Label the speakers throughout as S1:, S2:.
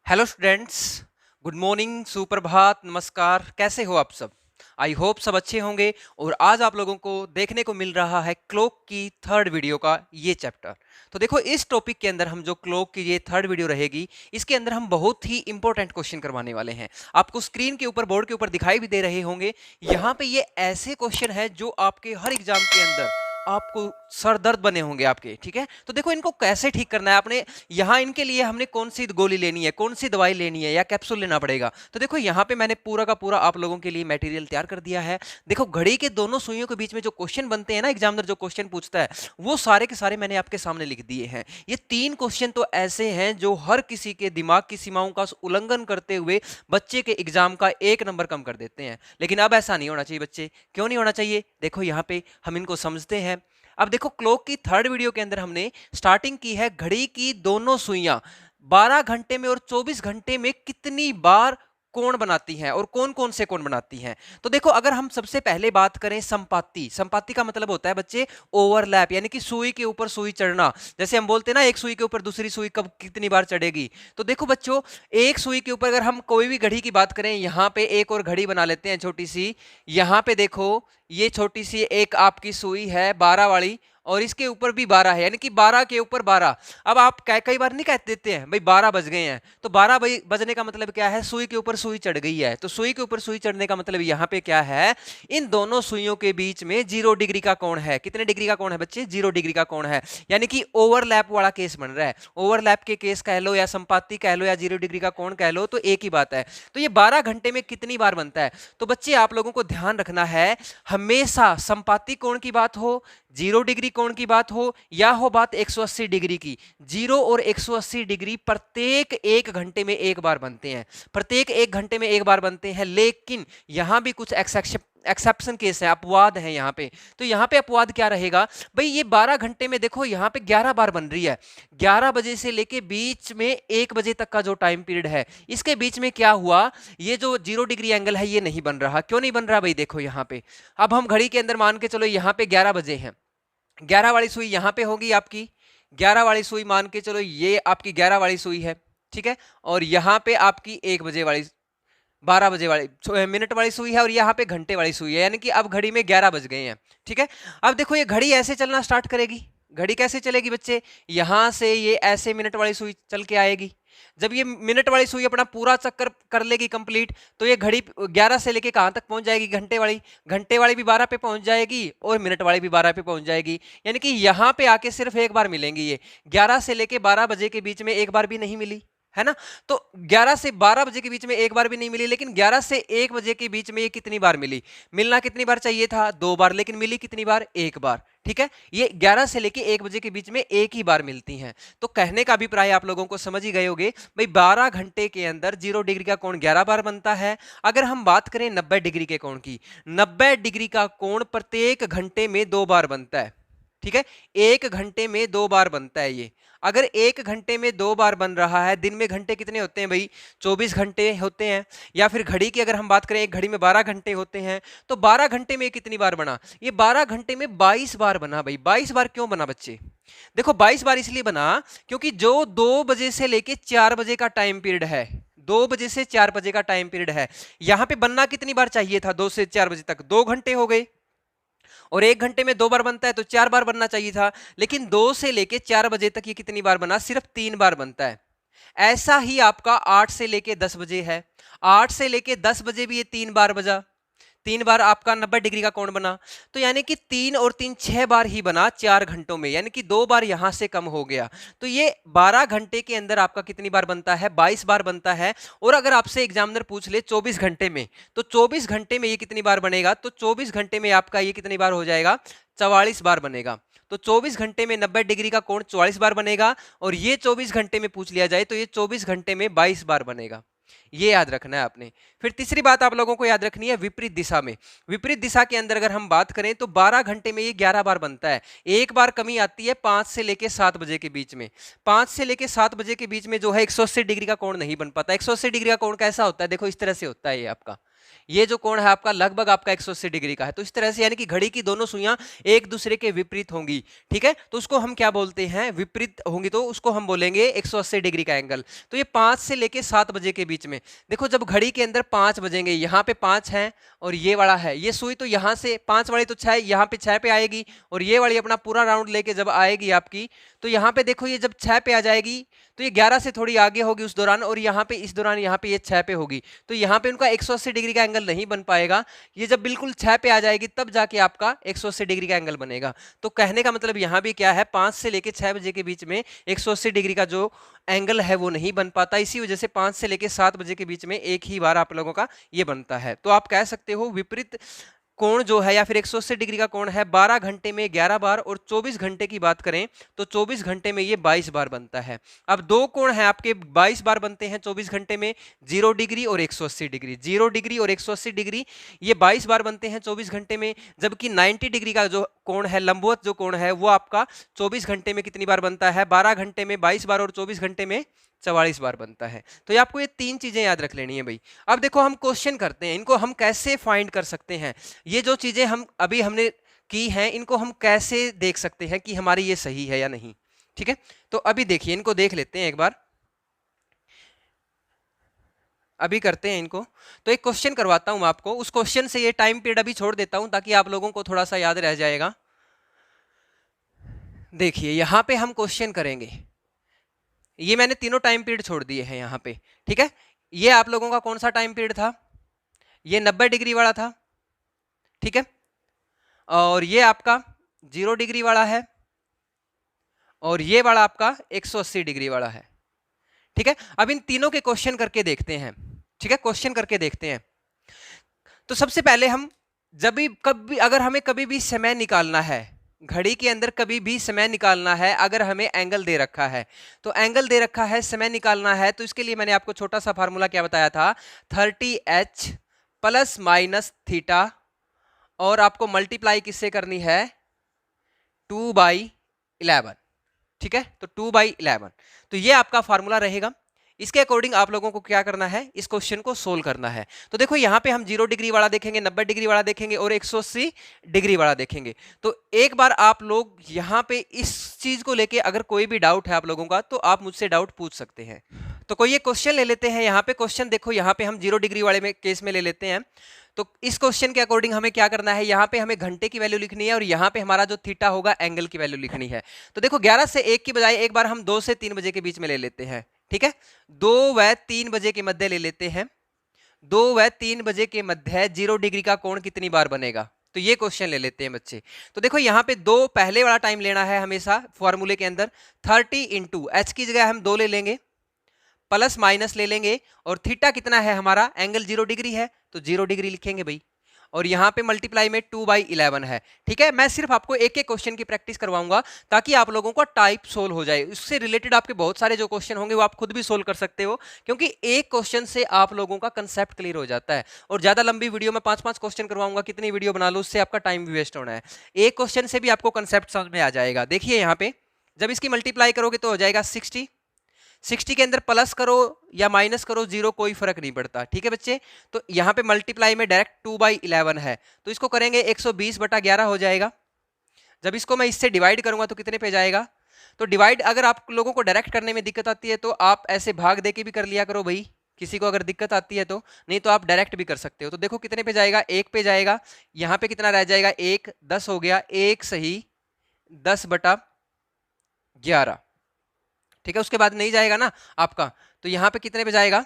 S1: Hello students. Good morning, सुप्रभात, नमस्कार। कैसे हो आप सब? आई होप सब अच्छे होंगे। और आज आप लोगों को देखने को मिल रहा है क्लोक की थर्ड वीडियो का ये चैप्टर। तो देखो, इस टॉपिक के अंदर हम जो क्लोक की ये थर्ड वीडियो रहेगी, इसके अंदर हम बहुत ही इंपॉर्टेंट क्वेश्चन करवाने वाले हैं। आपको स्क्रीन के ऊपर, बोर्ड के ऊपर दिखाई भी दे रहे होंगे। यहाँ पे ये ऐसे क्वेश्चन है जो आपके हर एग्जाम के अंदर आपको सर दर्द बने होंगे आपके। ठीक है, तो देखो इनको कैसे ठीक करना है आपने। यहाँ इनके लिए हमने कौन सी गोली लेनी है, कौन सी दवाई लेनी है या कैप्सूल लेना पड़ेगा। तो देखो यहाँ पे मैंने पूरा का पूरा आप लोगों के लिए मटेरियल तैयार कर दिया है। देखो, घड़ी के दोनों सुइयों के बीच में जो क्वेश्चन बनते हैं ना, एग्जामिनर जो क्वेश्चन पूछता है वो सारे के सारे मैंने आपके सामने लिख दिए हैं। ये 3 क्वेश्चन तो ऐसे हैं जो हर किसी के दिमाग की सीमाओं का उल्लंघन करते हुए बच्चे के एग्जाम का 1 नंबर कम कर देते हैं। लेकिन अब ऐसा नहीं होना चाहिए बच्चे। क्यों नहीं होना चाहिए? देखो यहाँ पे हम इनको समझते हैं। अब देखो, क्लॉक की थर्ड वीडियो के अंदर हमने स्टार्टिंग की है घड़ी की दोनों सुइयां 12 घंटे में और 24 घंटे में कितनी बार कोण बनाती हैं और कौन कौन से कोण बनाती हैं। तो देखो, अगर हम सबसे पहले बात करें संपाती। संपाती का मतलब होता है बच्चे ओवरलैप, यानी कि सुई के ऊपर सुई चढ़ना। जैसे हम बोलते हैं ना, एक सुई के ऊपर दूसरी सुई कब कितनी बार चढ़ेगी। तो देखो बच्चों, एक सुई के ऊपर अगर हम कोई भी घड़ी की बात करें, यहां पे एक और घड़ी बना लेते हैं छोटी सी। यहां पे देखो, ये छोटी सी एक आपकी सुई है 12 वाली, और इसके ऊपर भी 12 है, यानी कि 12 के ऊपर 12। अब आप कई बार नहीं कहते देते हैं भाई 12 बज गए हैं, तो 12 बजने का मतलब क्या है? सुई के ऊपर सुई चढ़ गई है। तो सुई के ऊपर सुई चढ़ने का मतलब यहाँ पे क्या है? इन दोनों सुइयों के बीच में 0 डिग्री का कोण है। कितने डिग्री का कोण है बच्चे? 0 डिग्री का कोण है, यानी कि ओवरलैप वाला केस बन रहा है। ओवरलैप के केस कह लो या संपाती कह लो या 0 डिग्री का कोण कह लो, तो एक ही बात है। तो ये 12 घंटे में कितनी बार बनता है? तो बच्चे आप लोगों को ध्यान रखना है, हमेशा संपाती कोण की बात हो, 0 डिग्री कोण की बात हो, या हो बात 180 डिग्री की, 0 और 180 डिग्री प्रत्येक 1 घंटे में एक बार बनते हैं। प्रत्येक 1 घंटे में एक बार बनते हैं। लेकिन यहां भी कुछ एक्सेप्शन केस है, अपवाद है यहाँ पे। तो यहाँ पे अपवाद क्या रहेगा भाई? ये 12 घंटे में देखो यहाँ पे 11 बार बन रही है। 11 बजे से लेके बीच में 1 बजे तक का जो टाइम पीरियड है, इसके बीच में क्या हुआ? ये जो 0 डिग्री एंगल है ये नहीं बन रहा। क्यों नहीं बन रहा भाई? देखो यहाँ पे, अब हम घड़ी के अंदर मान के चलो यहाँ पे 11 बजे हैं। 11 वाली सुई यहां पे होगी आपकी। 11 वाली सुई मान के चलो ये आपकी 11 वाली सुई है, ठीक है। और यहां पे आपकी 1 बजे वाली, 12 बजे वाली मिनट वाली सुई है, और यहाँ पे घंटे वाली सुई है, यानी कि अब घड़ी में 11 बज गए हैं। ठीक है, अब देखो ये घड़ी ऐसे चलना स्टार्ट करेगी। घड़ी कैसे चलेगी बच्चे? यहां से ये ऐसे मिनट वाली सुई चल के आएगी। जब ये मिनट वाली सुई अपना पूरा चक्कर कर लेगी कंप्लीट, तो ये घड़ी 11 से लेके कहां तक पहुंच जाएगी? घंटे वाली भी 12 पे पहुंच जाएगी और मिनट वाली भी 12 पे पहुंच जाएगी। यानी कि यहां पे आके सिर्फ एक बार मिलेंगी। ये 11 से लेके 12 बजे के बीच में एक बार भी नहीं मिली, है ना। तो 11 से 12 बजे के बीच में एक बार भी नहीं मिली, लेकिन 11 से 1 बजे के बीच में ये कितनी बार मिली? मिलना कितनी बार चाहिए था? 2 बार, लेकिन मिली कितनी बार? 1 बार। ठीक है, ये 11 से लेके 1 बजे के बीच में एक ही बार मिलती हैं। तो कहने का अभिप्राय आप लोगों को समझ ही गए होंगे भाई, 12 घंटे के अंदर 0 डिग्री का कोण 11 बार बनता है। अगर हम बात करें 90 डिग्री के कोण की, 90 डिग्री का कोण प्रत्येक घंटे में 2 बार बनता है। ठीक है, 1 घंटे में 2 बार बनता है ये। अगर 1 घंटे में 2 बार बन रहा है, दिन में घंटे कितने होते हैं भाई? 24 घंटे होते हैं। या फिर घड़ी की अगर हम बात करें, एक घड़ी में 12 घंटे होते हैं, तो 12 घंटे में कितनी बार बना? ये 12 घंटे में 22 बार बना भाई। 22 बार क्यों बना बच्चे? देखो, 22 बार इसलिए बना क्योंकि जो 2 बजे से लेके 4 बजे का टाइम पीरियड है, 2 बजे से 4 बजे का टाइम पीरियड है, यहां पे बनना कितनी बार चाहिए था? 2 से 4 बजे तक 2 घंटे हो गए, और 1 घंटे में 2 बार बनता है तो 4 बार बनना चाहिए था। लेकिन 2 से लेके 4 बजे तक ये कितनी बार बना? सिर्फ 3 बार बनता है। ऐसा ही आपका 8 से लेके 10 बजे है। 8 से लेके 10 बजे भी ये 3 बार बजा, 3 बार आपका 90 डिग्री का कोण बना। तो यानी कि 3 और 3 6 बार ही बना 4 घंटों में, यानी कि 2 बार यहां से कम हो गया। तो ये 12 घंटे के अंदर आपका कितनी बार बनता है? 22 बार बनता है। और अगर आपसे एग्जामिनर पूछ ले 24 घंटे में, तो 24 घंटे में ये कितनी बार बनेगा? तो 24 घंटे में आपका ये कितनी बार हो जाएगा? 44 बार बनेगा। तो 24 घंटे में 90 डिग्री का कोण 44 बार बनेगा, और ये 24 घंटे में पूछ लिया जाए तो ये 24 घंटे में 22 बार बनेगा। ये याद रखना है आपने। फिर तीसरी बात आप लोगों को याद रखनी है, विपरीत दिशा में। विपरीत दिशा के अंदर अगर हम बात करें तो 12 घंटे में ये 11 बार बनता है। एक बार कमी आती है 5 से लेके 7 बजे के बीच में। 5 से लेके 7 बजे के बीच में जो है 180 डिग्री का कोण नहीं बन पाता। 180 डिग्री का कोण कैसा होता है? देखो इस तरह से होता है ये आपका। ये जो कोण है आपका लगभग आपका 180 डिग्री का है। तो इस तरह से यानी कि घड़ी की दोनों सुइयां एक दूसरे के विपरीत होंगी, ठीक है। तो उसको हम क्या बोलते हैं, विपरीत होंगी, तो उसको हम बोलेंगे 180 डिग्री का एंगल। तो ये 5 से लेके 7 बजे के बीच में, देखो जब घड़ी के अंदर 5 बजेंगे, यहाँ पे 5 है और ये वाला है, ये सुई तो यहाँ से 5 वाली तो 6 यहाँ पे 6 पे आएगी, और ये वाली अपना पूरा राउंड लेके जब आएगी आपकी, तो यहाँ पे देखो ये जब 6 पे आ जाएगी तो ये 11 से थोड़ी आगे होगी उस दौरान, और यहाँ पे इस दौरान यहाँ पे ये 6 पे होगी, तो यहाँ पे उनका 180 डिग्री का एंगल नहीं बन पाएगा। ये जब बिल्कुल 6 पे आ जाएगी तब जाके आपका 180 डिग्री का एंगल बनेगा। तो कहने का मतलब यहाँ भी क्या है, 5 से लेके 6 बजे के बीच में 180 डिग्री का जो एंगल है वो नहीं बन पाता, इसी वजह से 5 से लेके 7 बजे के बीच में एक ही बार आप लोगों का ये बनता है। तो आप कह सकते हो विपरीत कोण जो है या फिर 180 डिग्री का कोण है 12 घंटे में 11 बार, और 24 घंटे की बात करें तो 24 घंटे में ये 22 बार बनता है। अब दो कोण हैं आपके 22 बार बनते हैं 24 घंटे में, 0 डिग्री और 180 डिग्री, 0 डिग्री और 180 डिग्री ये 22 बार बनते हैं 24 घंटे में। जबकि 90 डिग्री का जो कोण है, लंबवत जो कोण है, वो आपका 24 घंटे में कितनी बार बनता है, 12 घंटे में 22 बार और 24 घंटे में 44 बार बनता है। तो ये आपको ये तीन चीजें याद रख लेनी है भाई। अब देखो हम क्वेश्चन करते हैं, इनको हम कैसे फाइंड कर सकते हैं, ये जो चीजें हम अभी हमने की हैं इनको हम कैसे देख सकते हैं कि हमारी ये सही है या नहीं, ठीक है। तो अभी देखिए इनको देख लेते हैं एक बार, अभी करते हैं इनको। तो एक क्वेश्चन करवाता हूं आपको, उस क्वेश्चन से ये टाइम पीरियड अभी छोड़ देता हूं ताकि आप लोगों को थोड़ा सा याद रह जाएगा। देखिए यहां पे हम क्वेश्चन करेंगे, ये मैंने तीनों टाइम पीरियड छोड़ दिए हैं यहाँ पे, ठीक है। ये आप लोगों का कौन सा टाइम पीरियड था, ये 90 डिग्री वाला था, ठीक है। और ये आपका 0 डिग्री वाला है, और ये वाला आपका 180 डिग्री वाला है, ठीक है। अब इन तीनों के क्वेश्चन करके देखते हैं, ठीक है, क्वेश्चन करके देखते हैं। तो सबसे पहले हम जब भी कभी अगर हमें कभी भी समय निकालना है, घड़ी के अंदर कभी भी समय निकालना है, अगर हमें एंगल दे रखा है, तो एंगल दे रखा है, समय निकालना है, तो इसके लिए मैंने आपको छोटा सा फार्मूला क्या बताया था, 30h प्लस माइनस थीटा, और आपको मल्टीप्लाई किससे करनी है, 2/11, ठीक है। तो 2/11, तो ये आपका फार्मूला रहेगा। इसके अकॉर्डिंग आप लोगों को क्या करना है, इस क्वेश्चन को सोल्व करना है। तो देखो यहाँ पे हम 0 डिग्री वाला देखेंगे, 90 डिग्री वाला देखेंगे और 180 डिग्री वाला देखेंगे। तो एक बार आप लोग यहाँ पे इस चीज को लेके अगर कोई भी डाउट है आप लोगों का, तो आप मुझसे डाउट पूछ सकते हैं। तो कोई एक क्वेश्चन ले लेते हैं, यहाँ पे क्वेश्चन देखो, यहाँ पे हम 0 डिग्री वाले में केस में ले लेते हैं। तो इस क्वेश्चन के अकॉर्डिंग हमें क्या करना है, यहाँ पे हमें घंटे की वैल्यू लिखनी है, और यहाँ पे हमारा जो थीटा होगा एंगल की वैल्यू लिखनी है। तो देखो 11 से 1 की बजाय एक बार हम 2 से 3 बजे के बीच में ले लेते हैं, ठीक है। 2 व 3 बजे के मध्य ले लेते हैं, 2 व 3 बजे के मध्य 0 डिग्री का कोण कितनी बार बनेगा, तो ये क्वेश्चन ले लेते हैं बच्चे। तो देखो यहाँ पे 2 पहले वाला टाइम लेना है हमेशा फॉर्मूले के अंदर, 30 इंटू एच की जगह हम 2 ले लेंगे, प्लस माइनस ले लेंगे, और थीटा कितना है हमारा, एंगल 0 डिग्री है तो 0 डिग्री लिखेंगे भाई, और यहाँ पे मल्टीप्लाई में 2/11 है, ठीक है। मैं सिर्फ आपको एक एक क्वेश्चन की प्रैक्टिस करवाऊंगा ताकि आप लोगों का टाइप सोल्व हो जाए। इससे रिलेटेड आपके बहुत सारे जो क्वेश्चन होंगे वो आप खुद भी सोल्व कर सकते हो, क्योंकि एक क्वेश्चन से आप लोगों का कंसेप्ट क्लियर हो जाता है। और ज्यादा लंबी वीडियो में 5-5 क्वेश्चन करवाऊंगा, कितनी वीडियो बना लो, उससे आपका टाइम भी वेस्ट होना है। एक क्वेश्चन से भी आपको कंसेप्ट समझ में आ जाएगा। देखिए यहाँ पे जब इसकी मल्टीप्लाई करोगे तो हो जाएगा 60 के अंदर प्लस करो या माइनस करो, 0 कोई फर्क नहीं पड़ता, ठीक है बच्चे। तो यहाँ पे मल्टीप्लाई में डायरेक्ट 2/11 है, तो इसको करेंगे 120/11 हो जाएगा। जब इसको मैं इससे डिवाइड करूंगा तो कितने पे जाएगा, तो डिवाइड अगर आप लोगों को डायरेक्ट करने में दिक्कत आती है तो आप ऐसे भाग दे के भी कर लिया करो भाई, किसी को अगर दिक्कत आती है तो, नहीं तो आप डायरेक्ट भी कर सकते हो। तो देखो कितने पे जाएगा, 1 पे जाएगा, यहाँ पे कितना रह जाएगा, 1 10 हो गया, 1 सही 10/11, ठीक है। उसके बाद नहीं जाएगा ना आपका, तो यहां पे कितने पे जाएगा,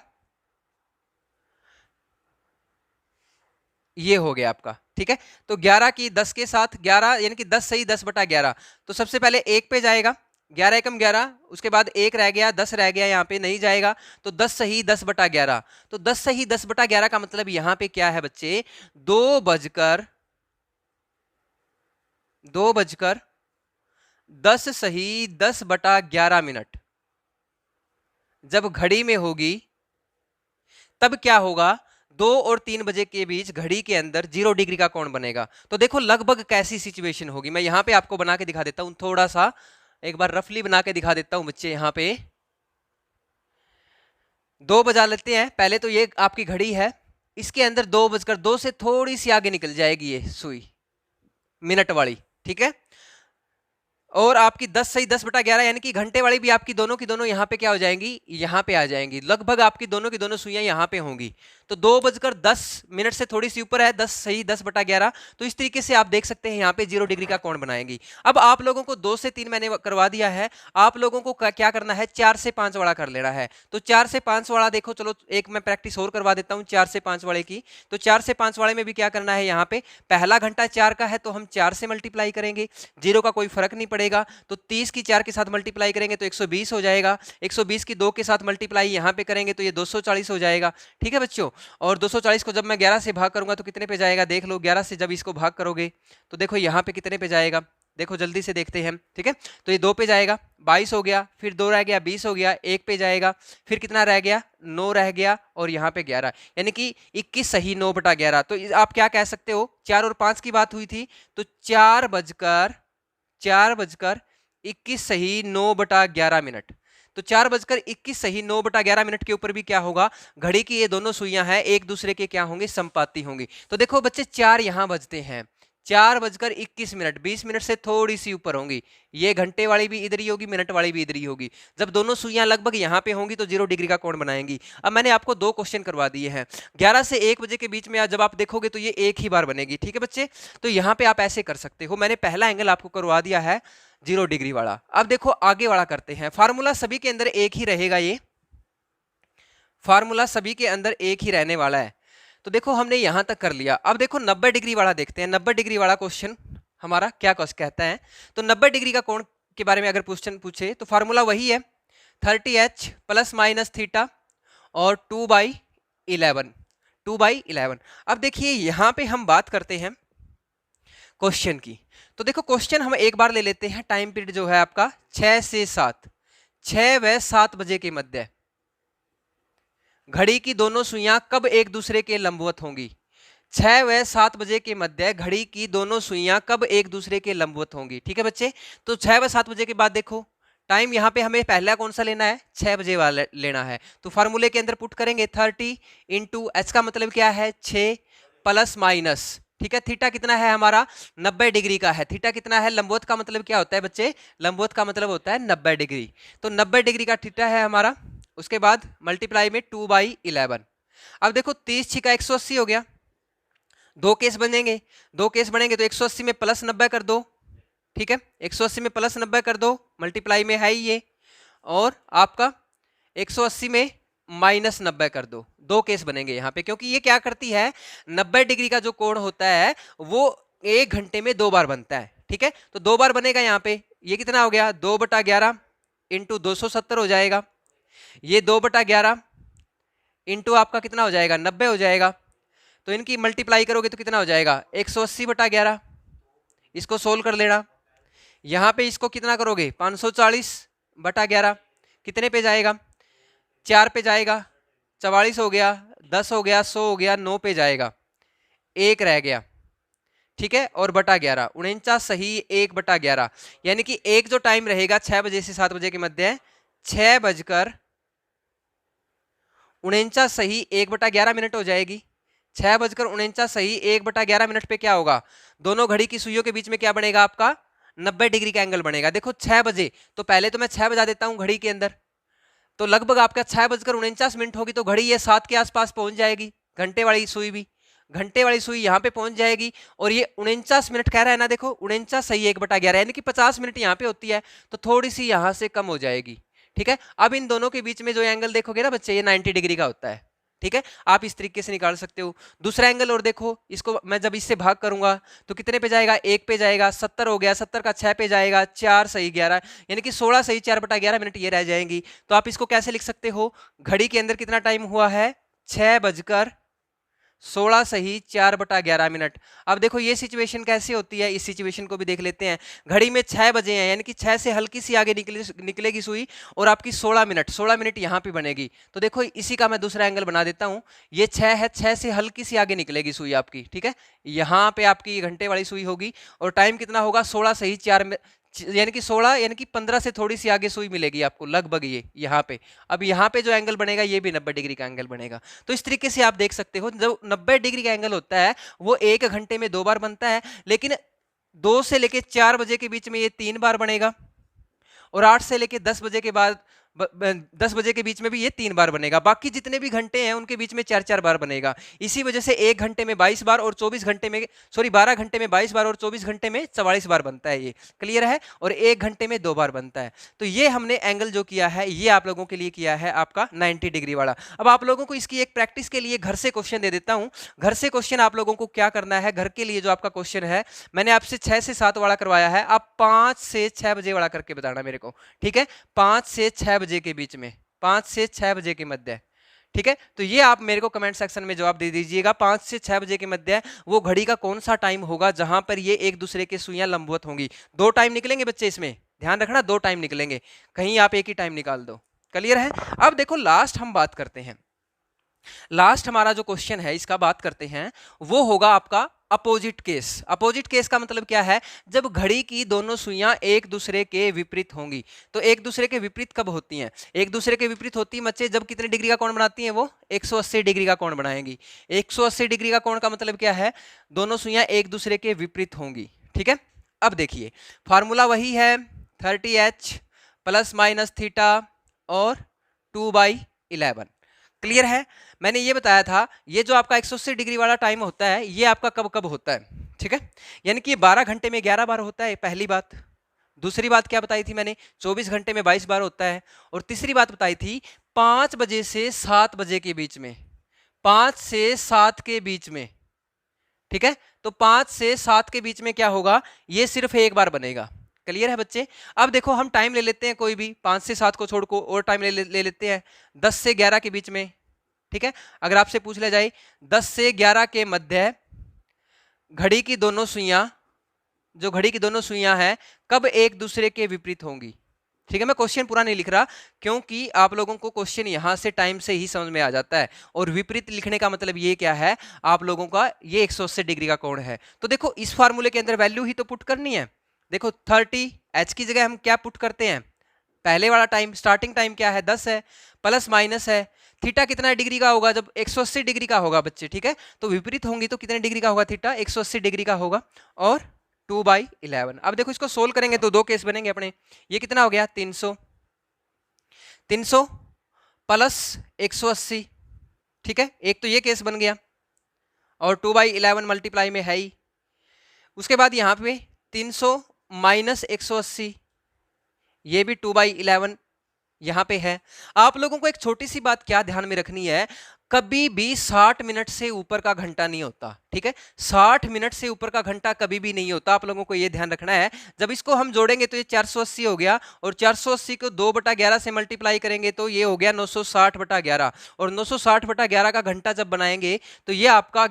S1: ये हो गया आपका, ठीक है। तो 11 की 10 के साथ 11 यानी कि 10 सही 10/11, तो सबसे पहले 1 पे जाएगा, 11 एकम 11, उसके बाद 1 रह गया, 10 रह गया, यहाँ पे नहीं जाएगा, तो 10 सही 10/11। तो 10 सही 10/11 का मतलब यहाँ पे क्या है बच्चे, 2 बजकर 10 सही 10/11 मिनट जब घड़ी में होगी, तब क्या होगा, 2 और 3 बजे के बीच घड़ी के अंदर 0 डिग्री का कोण बनेगा। तो देखो लगभग कैसी सिचुएशन होगी, मैं यहां पे आपको बना के दिखा देता हूं, थोड़ा सा एक बार रफली बना के दिखा देता हूं बच्चे। यहां पे 2 बजा लेते हैं, पहले तो ये आपकी घड़ी है, इसके अंदर 2 से थोड़ी सी आगे निकल जाएगी ये सुई, मिनट वाली, ठीक है। और आपकी 10 सही 10/11 यानी कि घंटे वाली भी आपकी दोनों की दोनों यहाँ पे क्या हो जाएंगी, यहाँ पे आ जाएंगी। लगभग आपकी दोनों की दोनों सुइयां यहाँ पे होंगी। तो 2:10 से थोड़ी सी ऊपर है 10 सही 10/11। तो इस तरीके से आप देख सकते हैं यहाँ पे 0 डिग्री का कोण बनाएंगी। अब आप लोगों को 2 से 3 मैंने करवा दिया है, आप लोगों को क्या करना है, 4 से 5 वाला कर लेना है। तो 4 से 5 वाला देखो, चलो एक मैं प्रैक्टिस और करवा देता हूँ 4 से 5 वाले की। तो 4 से 5 वाले में भी क्या करना है, यहाँ पे पहला घंटा 4 का है तो हम 4 से मल्टीप्लाई करेंगे, 0 का कोई फर्क नहीं पड़ेगा। तो 30 की 4 के साथ मल्टीप्लाई करेंगे तो 120 हो जाएगा, 120 की 2 के साथ मल्टीप्लाई यहाँ पे करेंगे तो ये 240 हो जाएगा, ठीक है बच्चों। और 240 को जब मैं 11 से भाग करूंगा तो कितने पे जाएगा, देख लो। 11 से जब इसको भाग करोगे तो देखो यहाँ पे कितने पे जाएगा, देखो जल्दी से देखते हैं, ठीक है। तो ये 2 पे जाएगा, 22 हो गया, फिर 2 रह गया 20 हो गया, 1 पे जाएगा, फिर कितना रह गया 9 रह गया, और यहाँ पे 11, यानी कि 21 सही 9/11। तो आप क्या कह सकते हो, 4 और 5 की बात हुई थी तो 4:21 सही 9/11 मिनट। तो 4:21 सही 9/11 मिनट के ऊपर भी क्या होगा, घड़ी की ये दोनों सुइयां हैं एक दूसरे के क्या होंगे, संपाती होंगी। तो देखो बच्चे 4 यहां बजते हैं, 4:21 20 मिनट से थोड़ी सी ऊपर होंगी। ये घंटे वाली भी इधर ही होगी, मिनट वाली भी इधर ही होगी। जब दोनों सुइयां लगभग यहाँ पे होंगी तो 0 डिग्री का कोण बनाएंगी। अब मैंने आपको 2 क्वेश्चन करवा दिए हैं। 11 से 1 बजे के बीच में जब आप देखोगे तो ये एक ही बार बनेगी, ठीक है बच्चे। तो यहाँ पे आप ऐसे कर सकते हो, मैंने पहला एंगल आपको करवा दिया है 0 डिग्री वाला। अब देखो आगे वाला करते हैं। फार्मूला सभी के अंदर एक ही रहेगा, ये फार्मूला सभी के अंदर एक ही रहने वाला है। तो देखो हमने यहां तक कर लिया। अब देखो 90 डिग्री वाला देखते हैं। 90 डिग्री वाला क्वेश्चन हमारा क्या कहता है। तो 90 डिग्री का कोण के बारे में अगर क्वेश्चन पूछे तो फार्मूला वही है 30h प्लस माइनस थीटा और 2/11। अब देखिए यहां पे हम बात करते हैं क्वेश्चन की। तो देखो क्वेश्चन हम एक बार ले लेते हैं। टाइम पीरियड जो है आपका 6 से 7, 6 व 7 बजे के मध्य घड़ी की दोनों सुइयां कब एक दूसरे के लंबवत होंगी। 6 व 7 बजे के मध्य घड़ी की दोनों सुइयां कब एक दूसरे के लंबवत होंगी, ठीक है बच्चे। तो 6 व 7 बजे के बाद देखो टाइम यहाँ पे हमें पहला कौन सा लेना है, 6 बजे वाला लेना है। तो फार्मूले के अंदर पुट करेंगे 30 इंटू एच का मतलब क्या है 6 प्लस माइनस, ठीक है। थीटा कितना है हमारा 90 डिग्री का है। थीटा कितना है, लंबवत का मतलब क्या होता है बच्चे, लंबवत का मतलब होता है 90 डिग्री। तो 90 डिग्री का थीटा है हमारा। उसके बाद मल्टीप्लाई में 2/11। अब देखो 30 छिका 180 हो गया। 2 केस बनेंगे, 2 केस बनेंगे तो 180 में प्लस 90 कर दो, ठीक है। 180 में प्लस 90 कर दो, मल्टीप्लाई में है ये, और आपका 180 में माइनस 90 कर दो। 2 केस बनेंगे यहाँ पे, क्योंकि ये क्या करती है 90 डिग्री का जो कोण होता है वो 1 घंटे में 2 बार बनता है, ठीक है। तो 2 बार बनेगा यहाँ पे। ये कितना हो गया 2/11 इंटू 270 हो जाएगा। ये 2/11 इंटू आपका कितना हो जाएगा 90 हो जाएगा। तो इनकी मल्टीप्लाई करोगे तो कितना हो जाएगा 180/11। इसको सोल्व कर लेना। यहाँ पे इसको कितना करोगे 540/11 कितने पे जाएगा, 4 पे जाएगा, 44 हो गया, 10 हो गया, 100 हो गया, 9 पे जाएगा, 1 रह गया, ठीक है। और /11 49 सही 1/11, यानी कि एक जो टाइम रहेगा 6 बजे से 7 बजे के मध्य 6:49 सही 1/11 मिनट हो जाएगी। 6:49 सही 1/11 मिनट पे क्या होगा, दोनों घड़ी की सुइयों के बीच में क्या बनेगा आपका 90 डिग्री का एंगल बनेगा। देखो 6 बजे, तो पहले तो मैं 6 बजा देता हूं घड़ी के अंदर, तो लगभग आपका 6:49 होगी तो घड़ी ये 7 के आसपास पहुंच जाएगी। घंटे वाली सुई भी, घंटे वाली सुई यहाँ पे पहुंच जाएगी। और ये 49 मिनट कह रहा है ना, देखो 49 सही 1/11 यानी कि 50 मिनट यहाँ पे होती है, तो थोड़ी सी यहाँ से कम हो जाएगी, ठीक है। अब इन दोनों के बीच में जो एंगल देखोगे ना बच्चे, ये 90 डिग्री का होता है, ठीक है। आप इस तरीके से निकाल सकते हो। दूसरा एंगल और देखो, इसको मैं जब इससे भाग करूंगा तो कितने पे जाएगा, 1 पे जाएगा, 70 हो गया, 70 का 6 पे जाएगा, 4 सही 11, यानी कि 16 सही 4/11 मिनट ये रह जाएंगी। तो आप इसको कैसे लिख सकते हो, घड़ी के अंदर कितना टाइम हुआ है 6:16 सही 4/11 मिनट। अब देखो ये सिचुएशन कैसे होती है, इस सिचुएशन को भी देख लेते हैं। घड़ी में 6 बजे हैं, यानी कि 6 से हल्की सी आगे निकलेगी सुई, और आपकी 16 मिनट यहाँ पे बनेगी। तो देखो इसी का मैं दूसरा एंगल बना देता हूँ। ये 6 है, 6 से हल्की सी आगे निकलेगी सुई आपकी, ठीक है। यहाँ पे आपकी घंटे वाली सुई होगी और टाइम कितना होगा 16 सही यानी कि 16 यानी कि 15 से थोड़ी सी आगे सुई मिलेगी आपको लगभग ये यहाँ पे। अब यहाँ पे जो एंगल बनेगा ये भी 90 डिग्री का एंगल बनेगा। तो इस तरीके से आप देख सकते हो जो 90 डिग्री का एंगल होता है वो 1 घंटे में 2 बार बनता है, लेकिन 2 से लेके 4 बजे के बीच में ये 3 बार बनेगा और 8 से लेके 10 बजे के बाद 10 बजे के बीच में भी ये 3 बार बनेगा। बाकी जितने भी घंटे हैं उनके बीच में 4-4 बार बनेगा। इसी वजह से 1 घंटे में 22 बार और 24 घंटे में 12 घंटे में 22 बार और 24 घंटे में 44 बार बनता है ये। क्लियर है? और 1 घंटे में 2 बार बनता है। तो ये हमने एंगल जो किया है ये आप लोगों के लिए किया है आपका 90 डिग्री वाला। अब आप लोगों को इसकी एक प्रैक्टिस के लिए घर से क्वेश्चन दे देता हूं। घर से क्वेश्चन आप लोगों को क्या करना है, घर के लिए जो आपका क्वेश्चन है मैंने आपसे 6 से 7 वाला करवाया है, आप 5 से 6 बजे वाला करके बताना मेरे को। ठीक है? 5 से 6 बजे के बीच में, 5 से 6 बजे के मध्य। ठीक है? तो ये आप मेरे को कमेंट सेक्शन में जवाब दे दीजिएगा। 5 से 6 बजे के मध्य वो घड़ी का कौन सा टाइम होगा जहां पर ये एक दूसरे के सुइयां लंबवत होंगी। 2 टाइम निकलेंगे बच्चे, इसमें ध्यान रखना 2 टाइम निकलेंगे, कहीं आप एक ही टाइम निकाल दो। क्लियर है? अब देखो लास्ट हम बात करते हैं, लास्ट हमारा जो क्वेश्चन है इसका बात करते हैं, वो होगा आपका अपोजिट केस। अपोजिट केस का मतलब क्या है? जब घड़ी की दोनों सुइयां एक दूसरे के विपरीत होंगी। तो एक दूसरे के विपरीत कब होती हैं? एक दूसरे के विपरीत होती है बच्चे जब कितने डिग्री का कोण बनाती हैं? वो 180 डिग्री का कोण बनाएंगी। 180 डिग्री का कोण का मतलब क्या है? दोनों सुइयां एक दूसरे के विपरीत होंगी। ठीक है? अब देखिए फॉर्मूला वही है 30h प्लस माइनस थीटा और 2/11। क्लियर है? मैंने ये बताया था ये जो आपका 180 डिग्री वाला टाइम होता है ये आपका कब कब होता है? ठीक है? यानी कि 12 घंटे में 11 बार होता है, पहली बात। दूसरी बात क्या बताई थी मैंने? 24 घंटे में 22 बार होता है। और तीसरी बात बताई थी 5 बजे से 7 बजे के बीच में, 5 से 7 के बीच में। ठीक है? तो 5 से 7 के बीच में क्या होगा? ये सिर्फ एक बार बनेगा। क्लियर है बच्चे? अब देखो हम टाइम ले लेते हैं कोई भी, 5 से 7 को छोड़ को और टाइम ले लेते हैं 10 से 11 के बीच में। ठीक है? अगर आपसे पूछ लिया जाए 10 से 11 के मध्य घड़ी की दोनों सुइयां, जो घड़ी की दोनों सुइयां हैं कब एक दूसरे के विपरीत होंगी। ठीक है? मैं क्वेश्चन पूरा नहीं लिख रहा क्योंकि आप लोगों को क्वेश्चन यहां से टाइम से ही समझ में आ जाता है। और विपरीत लिखने का मतलब ये क्या है? आप लोगों का ये 180 डिग्री का कोण है। तो देखो इस फार्मूले के अंदर वैल्यू ही तो पुट करनी है। देखो 30h की जगह हम क्या पुट करते हैं? पहले वाला टाइम, स्टार्टिंग टाइम क्या है? 10 है, प्लस माइनस है थीटा कितना डिग्री का होगा? जब 180 डिग्री का होगा बच्चे। ठीक है? तो विपरीत होंगी तो कितने डिग्री का होगा? थीटा 180 डिग्री का होगा और 2/11। अब देखो इसको सोल्व करेंगे तो 2 केस बनेंगे अपने। ये कितना हो गया? 300 प्लस 180। ठीक है? एक तो ये केस बन गया और 2/11 मल्टीप्लाई में है ही। उसके बाद यहां पे 300 माइनस 180, ये भी 2/11 यहां पे है। आप लोगों को एक छोटी सी बात क्या ध्यान में रखनी है, कभी भी 60 मिनट से ऊपर का घंटा नहीं होता। ठीक है? 60 मिनट से ऊपर का घंटा कभी भी नहीं होता, आप लोगों को यह ध्यान रखना है। जब इसको हम जोड़ेंगे तो ये 480 हो गया और 480 को 2/11 से मल्टीप्लाई करेंगे तो ये हो गया 960/11 और 960/11 का घंटा जब बनाएंगे तो ये आपका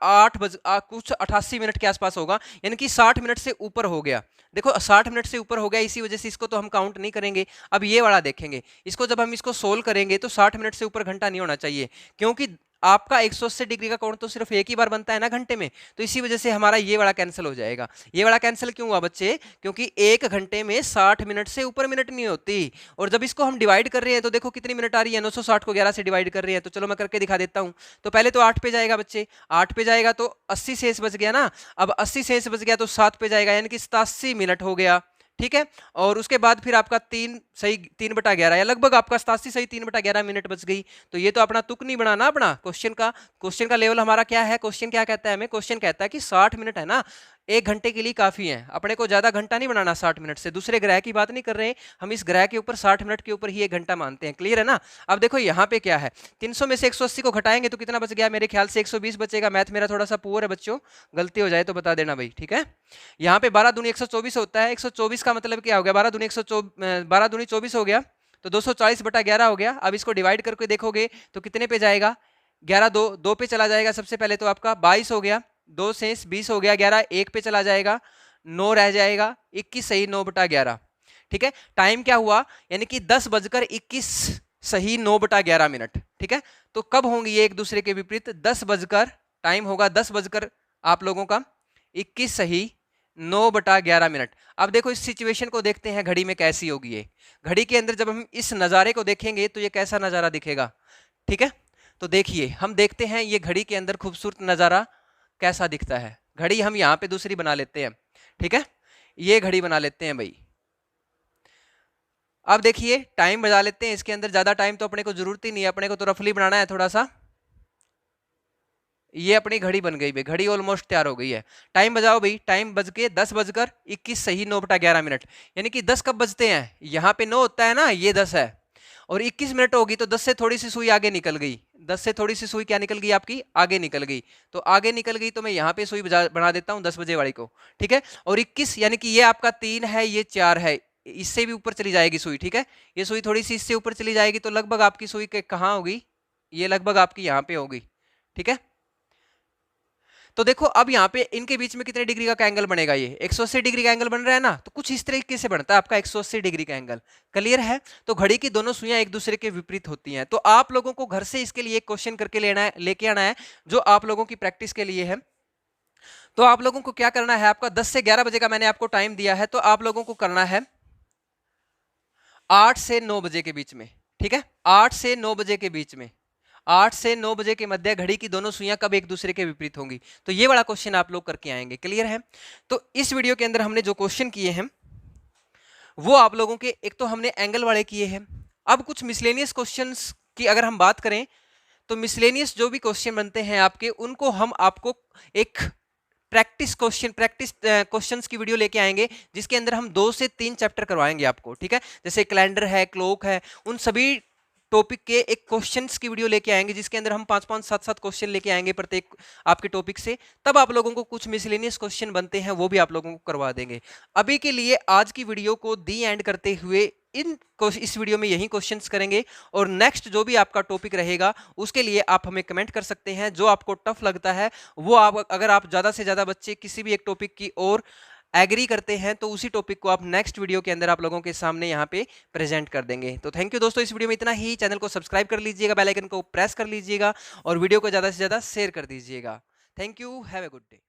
S1: 8 बज कुछ 88 मिनट के आसपास होगा, यानी कि 60 मिनट से ऊपर हो गया। देखो 60 मिनट से ऊपर हो गया, इसी वजह से इसको तो हम काउंट नहीं करेंगे। अब ये वाला देखेंगे, इसको जब हम इसको सोल्व करेंगे तो 60 मिनट से ऊपर घंटा नहीं होना चाहिए, क्योंकि आपका 180 डिग्री का कोण तो सिर्फ एक ही बार बनता है ना घंटे में। तो इसी वजह से हमारा ये वाला कैंसिल हो जाएगा। ये वाला कैंसिल क्यों हुआ बच्चे? क्योंकि एक घंटे में 60 मिनट से ऊपर मिनट नहीं होती। और जब इसको हम डिवाइड कर रहे हैं तो देखो कितनी मिनट आ रही है? 960 को 11 से डिवाइड कर रहे हैं। तो चलो मैं करके दिखा देता हूं। तो पहले तो 8 पे जाएगा बच्चे, 8 पे जाएगा तो 80 शेष बच गया ना। अब 80 शेष बच गया तो 7 पे जाएगा, यानी कि 87 मिनट हो गया। ठीक है? और उसके बाद फिर आपका 3/11 या लगभग आपका 87 सही 3/11 मिनट बच गई। तो ये तो अपना तुक नहीं बनाना, अपना क्वेश्चन का लेवल हमारा क्या है? क्वेश्चन क्या कहता है हमें? क्वेश्चन कहता है कि 60 मिनट है ना, एक घंटे के लिए काफी है, अपने को ज्यादा घंटा नहीं बनाना 60 मिनट से। दूसरे ग्रह की बात नहीं कर रहे हैं हम, इस ग्रह के ऊपर 60 मिनट के ऊपर ही एक घंटा मानते हैं। क्लियर है ना? अब देखो यहाँ पे क्या है, 300 में से 180 को घटाएंगे तो कितना बच गया? मेरे ख्याल से 120 बचेगा। मैथ मेरा थोड़ा सा पुअर है बच्चों, गलती हो जाए तो बता देना भाई। ठीक है? यहाँ पे 12 दूनी 124 होता है। 124 का मतलब क्या हो गया? 12 दूनी 24 हो गया, तो 240/11 हो गया। अब इसको डिवाइड करके देखोगे तो कितने पे जाएगा? 11 दो पे चला जाएगा। सबसे पहले तो आपका 22 हो गया, 2 से 20 हो गया, 11 1 पे चला जाएगा, 9 रह जाएगा, 21 सही 9/11। ठीक है? टाइम क्या हुआ? यानी कि 10:21 सही 9/11 मिनट। ठीक है? तो कब होंगी ये एक दूसरे के विपरीत? 10 बजकर, टाइम होगा 10 बजकर आप लोगों का 21 सही 9/11 अब देखो इस सिचुएशन को देखते हैं घड़ी में कैसी होगी ये। घड़ी के अंदर जब हम इस नज़ारे को देखेंगे तो ये कैसा नज़ारा दिखेगा, ठीक है। तो देखिए हम देखते हैं ये घड़ी के अंदर खूबसूरत नज़ारा कैसा दिखता है। घड़ी हम यहाँ पे दूसरी बना लेते हैं, ठीक है, ये घड़ी बना लेते हैं भाई। अब देखिए टाइम बजा लेते हैं, इसके अंदर ज्यादा टाइम तो अपने को जरूरत ही नहीं है, अपने को तो रफली बनाना है थोड़ा सा। ये अपनी घड़ी बन गई भाई, घड़ी ऑलमोस्ट तैयार हो गई है। टाइम बजाओ भाई, टाइम बज के 10:21 सही 9/11, यानी कि 10 कब बजते हैं, यहाँ पे 9 होता है ना, ये 10 है और 21 मिनट होगी तो 10 से थोड़ी सी सुई आगे निकल गई, 10 से थोड़ी सी सुई क्या निकल गई आपकी, आगे निकल गई। तो आगे निकल गई तो मैं यहाँ पे सुई बना देता हूँ 10 बजे वाली को, ठीक है। और 21 यानी कि ये आपका 3 है, ये 4 है, इससे भी ऊपर चली जाएगी सुई, ठीक है। ये सुई थोड़ी सी इससे ऊपर चली जाएगी तो लगभग आपकी सुई के कहाँ होगी, ये लगभग आपकी यहाँ पे होगी, ठीक है। तो देखो अब यहाँ पे इनके बीच में कितने डिग्री का एंगल बनेगा, ये 180 डिग्री का एंगल बन रहा है ना, तो कुछ इस तरीके से बनता है आपका 180 डिग्री का एंगल। क्लियर है। तो घड़ी की दोनों सुइयां एक दूसरे के विपरीत होती हैं। तो आप लोगों को घर से इसके लिए एक क्वेश्चन करके लेके आना है जो आप लोगों की प्रैक्टिस के लिए है। तो आप लोगों को क्या करना है, आपका 10 से 11 बजे का मैंने आपको टाइम दिया है, तो आप लोगों को करना है 8 से 9 बजे के बीच में, ठीक है, 8 से 9 बजे के बीच में, 8 से 9 बजे के मध्य घड़ी की दोनों सुइयां कब एक दूसरे के विपरीत होंगी। तो ये वाला क्वेश्चन आप लोग करके आएंगे। क्लियर है। तो इस वीडियो के अंदर हमने जो क्वेश्चन किए हैं वो आप लोगों के एक तो हमने एंगल वाले किए हैं। अब कुछ मिसलेनियस क्वेश्चंस की अगर हम बात करें तो मिसलेनियस जो भी क्वेश्चन बनते हैं आपके, उनको हम आपको एक प्रैक्टिस क्वेश्चंस की वीडियो लेके आएंगे जिसके अंदर हम 2 से 3 चैप्टर करवाएंगे आपको, ठीक है। जैसे कैलेंडर है, क्लॉक है, उन सभी टॉपिक के एक क्वेश्चंस की वीडियो लेके आएंगे जिसके अंदर हम 5-5 7-7 क्वेश्चन लेके आएंगे प्रत्येक आपके टॉपिक से। तब आप लोगों को कुछ मिसलेनियस क्वेश्चन बनते हैं वो भी आप लोगों को करवा देंगे। अभी के लिए आज की वीडियो को दी एंड करते हुए इस वीडियो में यही क्वेश्चंस करेंगे और नेक्स्ट जो भी आपका टॉपिक रहेगा उसके लिए आप हमें कमेंट कर सकते हैं। जो आपको टफ लगता है वो आप, अगर आप ज़्यादा से ज़्यादा बच्चे किसी भी एक टॉपिक की ओर एग्री करते हैं तो उसी टॉपिक को आप नेक्स्ट वीडियो के अंदर आप लोगों के सामने यहाँ पे प्रेजेंट कर देंगे। तो थैंक यू दोस्तों, इस वीडियो में इतना ही। चैनल को सब्सक्राइब कर लीजिएगा, बेल आइकन को प्रेस कर लीजिएगा और वीडियो को ज़्यादा से ज़्यादा शेयर कर दीजिएगा। Thank you, have a good day.